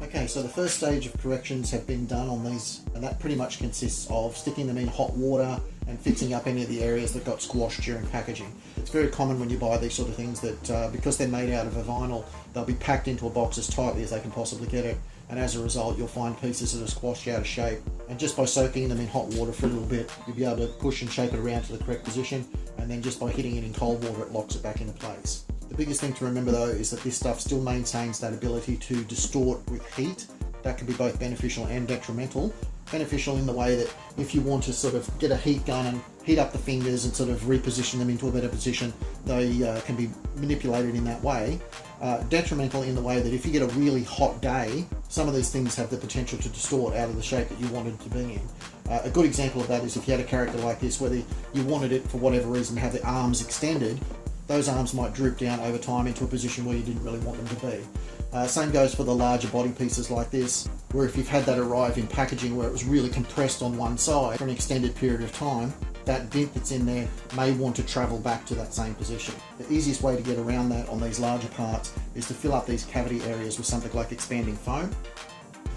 Okay, so the first stage of corrections have been done on these, and that pretty much consists of sticking them in hot water and fixing up any of the areas that got squashed during packaging. It's very common when you buy these sort of things that because they're made out of a vinyl, they'll be packed into a box as tightly as they can possibly get it, and as a result you'll find pieces that are squashed out of shape. And just by soaking them in hot water for a little bit, you'll be able to push and shape it around to the correct position, and then just by hitting it in cold water it locks it back into place. The biggest thing to remember though is that this stuff still maintains that ability to distort with heat. That can be both beneficial and detrimental. Beneficial in the way that if you want to sort of get a heat gun and heat up the fingers and sort of reposition them into a better position, they can be manipulated in that way. Detrimental in the way that if you get a really hot day, some of these things have the potential to distort out of the shape that you wanted to be in. A good example of that is if you had a character like this, whether you wanted it for whatever reason to have the arms extended, those arms might droop down over time into a position where you didn't really want them to be. Same goes for the larger body pieces like this, where if you've had that arrive in packaging where it was really compressed on one side for an extended period of time, that dent that's in there may want to travel back to that same position. The easiest way to get around that on these larger parts is to fill up these cavity areas with something like expanding foam,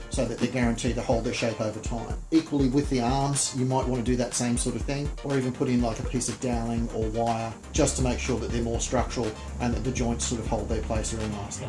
so that they're guaranteed to hold their shape over time. Equally with the arms, you might want to do that same sort of thing, or even put in like a piece of doweling or wire, just to make sure that they're more structural and that the joints sort of hold their place really nicely.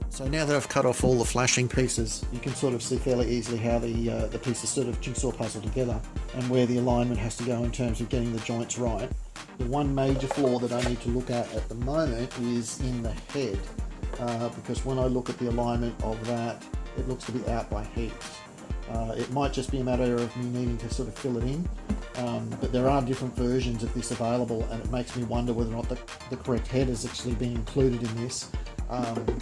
So now that I've cut off all the flashing pieces, you can sort of see fairly easily how the pieces sort of jigsaw puzzle together and where the alignment has to go in terms of getting the joints right. The one major flaw that I need to look at the moment is in the head, because when I look at the alignment of that, it looks to be out by heaps. It might just be a matter of me needing to sort of fill it in, but there are different versions of this available, and it makes me wonder whether or not the correct head is actually being included in this.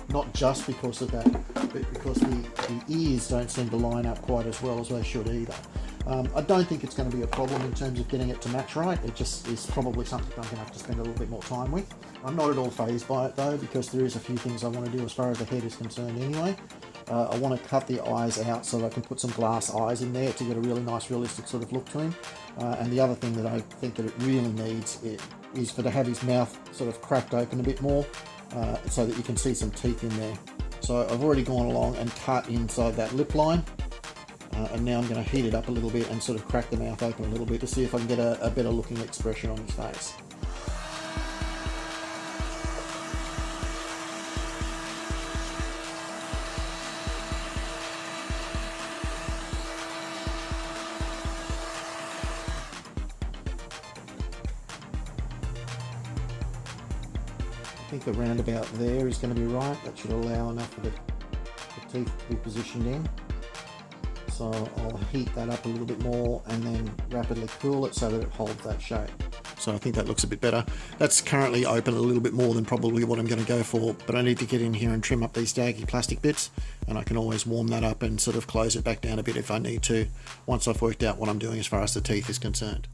Not just because of that, but because the ears don't seem to line up quite as well as they should either. I don't think it's going to be a problem in terms of getting it to match right. It just is probably something I'm going to have to spend a little bit more time with. I'm not at all fazed by it though, because there is a few things I want to do as far as the head is concerned anyway. I want to cut the eyes out so that I can put some glass eyes in there to get a really nice realistic sort of look to him. And the other thing that I think that it really needs is to have his mouth sort of cracked open a bit more, so that you can see some teeth in there. So I've already gone along and cut inside that lip line, and now I'm going to heat it up a little bit and sort of crack the mouth open a little bit to see if I can get a better looking expression on his face. I think the roundabout there is going to be right. That should allow enough of the teeth to be positioned in. So I'll heat that up a little bit more and then rapidly cool it so that it holds that shape. So I think that looks a bit better. That's currently open a little bit more than probably what I'm going to go for, but I need to get in here and trim up these daggy plastic bits, and I can always warm that up and sort of close it back down a bit if I need to, once I've worked out what I'm doing as far as the teeth is concerned.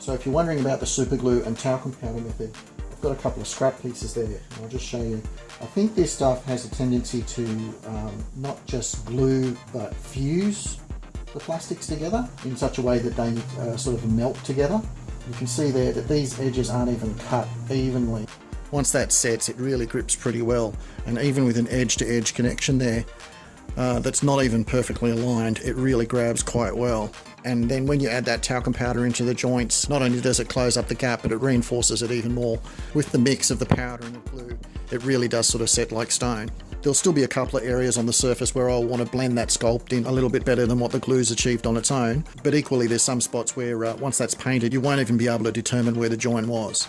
So if you're wondering about the super glue and talcum powder method, I've got a couple of scrap pieces there. I'll just show you. I think this stuff has a tendency to not just glue but fuse the plastics together in such a way that they sort of melt together. You can see there that these edges aren't even cut evenly. Once that sets, it really grips pretty well, and even with an edge-to-edge connection there that's not even perfectly aligned, it really grabs quite well. And then when you add that talcum powder into the joints, not only does it close up the gap, but it reinforces it even more. With the mix of the powder and the glue, it really does sort of set like stone. There'll still be a couple of areas on the surface where I'll want to blend that sculpt in a little bit better than what the glue's achieved on its own, but equally there's some spots where once that's painted, you won't even be able to determine where the joint was.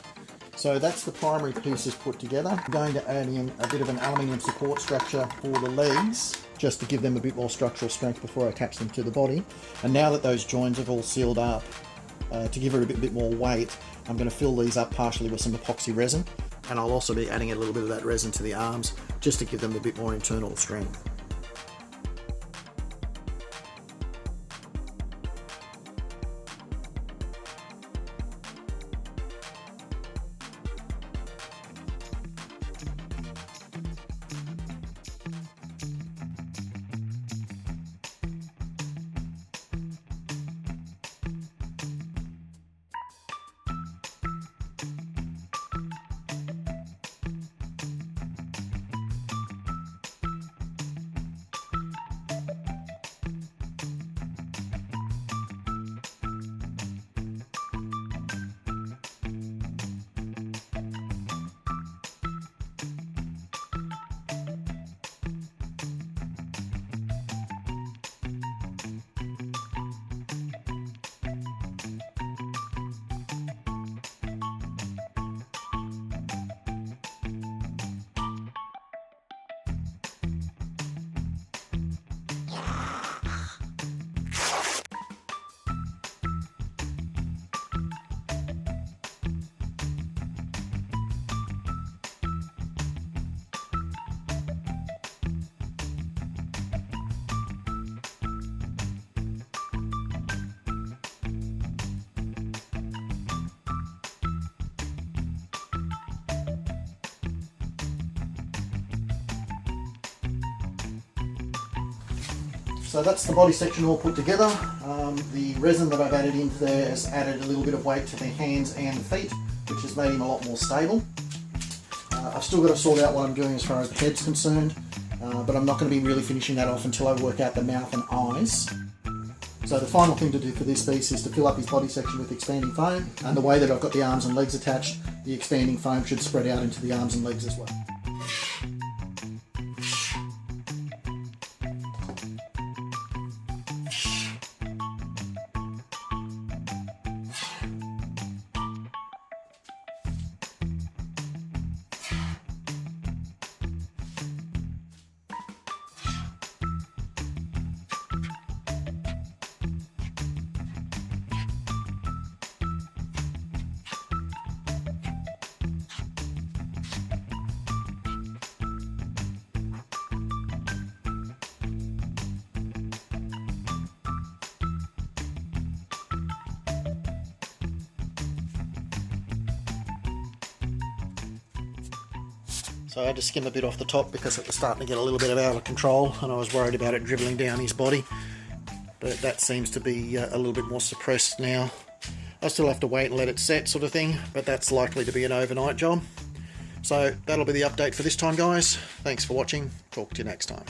So that's the primary pieces put together. I'm going to add in a bit of an aluminium support structure for the legs, just to give them a bit more structural strength before I attach them to the body. And now that those joins have all sealed up, to give it a bit more weight, I'm going to fill these up partially with some epoxy resin. And I'll also be adding a little bit of that resin to the arms, just to give them a bit more internal strength. So that's the body section all put together. The resin that I've added into there has added a little bit of weight to the hands and the feet, which has made him a lot more stable. I've still got to sort out what I'm doing as far as the head's concerned, but I'm not going to be really finishing that off until I work out the mouth and eyes. So the final thing to do for this piece is to fill up his body section with expanding foam, and the way that I've got the arms and legs attached, the expanding foam should spread out into the arms and legs as well. So I had to skim a bit off the top because it was starting to get a little bit out of control, and I was worried about it dribbling down his body. But that seems to be a little bit more suppressed now. I still have to wait and let it set, sort of thing, but that's likely to be an overnight job. So that'll be the update for this time, guys. Thanks for watching. Talk to you next time.